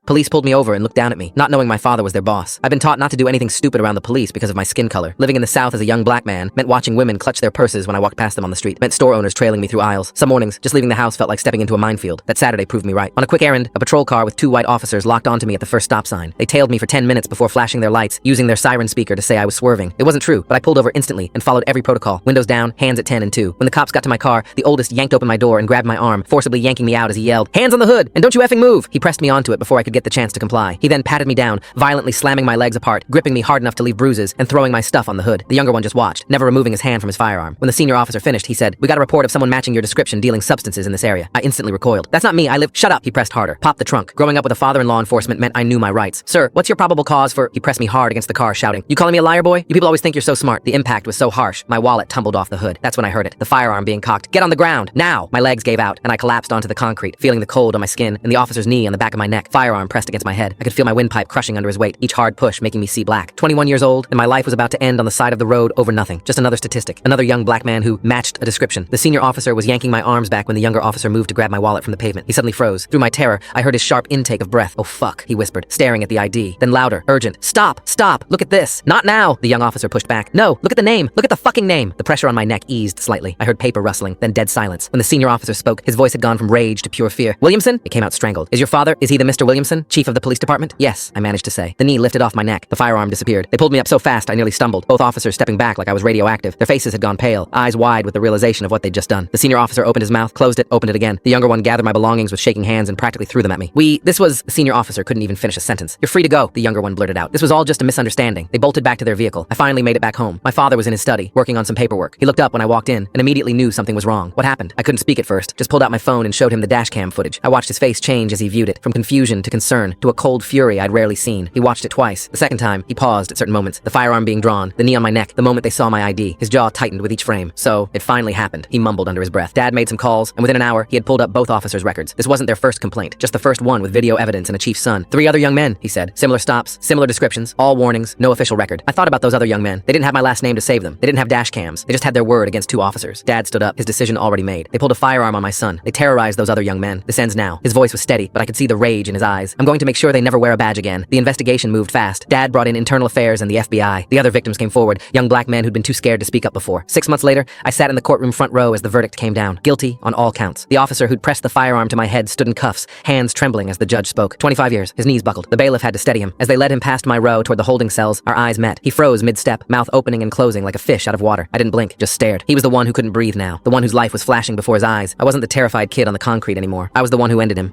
Police pulled me over and looked down at me, not knowing my father was their boss. I've been taught not to do anything stupid around the police because of my skin color. Living in the South as a young black man meant watching women clutch their purses when I walked past them on the street. Meant store owners trailing me through aisles. Some mornings, just leaving the house felt like stepping into a minefield. That Saturday proved me right. On a quick errand, a patrol car with 2 white officers locked onto me at the first stop sign. They tailed me for 10 minutes before flashing their lights, using their siren speaker to say I was swerving. It wasn't true, but I pulled over instantly and followed every protocol. Windows down, hands at 10 and 2. When the cops got to my car, the oldest yanked open my door and grabbed my arm, forcibly yanking me out as he yelled, "Hands on the hood, and don't you effing move!" He pressed me onto it before I could get the chance to comply. He then patted me down, violently slamming my legs apart, gripping me hard enough to leave bruises, and throwing my stuff on the hood. The younger one just watched, never removing his hand from his firearm. When the senior officer finished, he said, "We got a report of someone matching your description dealing substances in this area." I instantly recoiled. "That's not me, I live—" "Shut up," he pressed harder. Pop the trunk. Growing up with a father in law enforcement meant I knew my rights. "Sir, what's your probable cause for—" He pressed me hard against the car, shouting, "You calling me a liar, boy? You people always think you're so smart." The impact was so harsh, my wallet tumbled off the hood. That's when I heard it, the firearm being cocked. "Get on the ground, now!" My legs gave out, and I collapsed onto the concrete, feeling the cold on my skin and the officer's knee on the back of my neck. Firearm pressed against my head. I could feel my windpipe crushing under his weight, each hard push making me see black. 21 years old, and my life was about to end on the side of the road over nothing. Just another statistic. Another young black man who matched a description. The senior officer was yanking my arms back when the younger officer moved to grab my wallet from the pavement. He suddenly froze. Through my terror, I heard his sharp intake of breath. "Oh fuck," he whispered, staring at the ID. Then louder, urgent, "Stop, stop, look at this." "Not now," the young officer pushed back. "No, look at the name, look at the fucking name." The pressure on my neck eased slightly. I heard paper rustling, then dead silence. When the senior officer spoke, his voice had gone from rage to pure fear. "Williamson?" It came out strangled. "Is your father, is he the Mr. Williamson, chief of the police department?" "Yes," I managed to say. The knee lifted off my neck. The firearm disappeared. They pulled me up so fast I nearly stumbled, both officers stepping back like I was radioactive. Their faces had gone pale, eyes wide with the realization of what they'd just done. The senior officer opened his mouth, closed it, opened it again. The younger one gathered my belongings with shaking hands and practically threw them at me. This was— The senior officer couldn't even finish a sentence. "You're free to go," the younger one blurted out. "This was all just a misunderstanding." They bolted back to their vehicle. I finally made it back home. My father was in his study, working on some paperwork. He looked up when I walked in and immediately knew something was wrong. "What happened?" I couldn't speak at first, just pulled out my phone and showed him the dashcam footage. I watched his face change as he viewed it, from confusion to concern to a cold fury I'd rarely seen. He watched it twice. The second time, he paused at certain moments, the firearm being drawn, the knee on my neck, the moment they saw my ID. His jaw tightened with each frame. "So, it finally happened," he mumbled under his breath. Dad made some calls, and within an hour, he had pulled up both officers' records. This wasn't their first complaint, just the first one with video evidence and a chief's son. 3 other young men, he said. Similar stops, similar descriptions, all warnings, no official record. I thought about those other young men. They didn't have my last name to save them. They didn't have dash cams. They just had their word against 2 officers. Dad stood up, his decision already made. They pulled a firearm on my son. They terrorized those other young men. This ends now. His voice was steady, but I could see the rage in his eyes. "I'm going to make sure they never wear a badge again." The investigation moved fast. Dad brought in internal affairs and the FBI. The other victims came forward, young black men who'd been too scared to speak up before. 6 months later, I sat in the courtroom front row as the verdict came down. Guilty on all counts. The officer who'd pressed the firearm to my head stood in cuffs, hands trembling as the judge spoke. 25 years. His knees buckled. The bailiff had to steady him. As they led him past my row toward the holding cells, our eyes met. He froze mid-step, mouth opening and closing like a fish out of water. I didn't blink, just stared. He was the one who couldn't breathe now, the one whose life was flashing before his eyes. I wasn't the terrified kid on the concrete anymore. I was the one who ended him.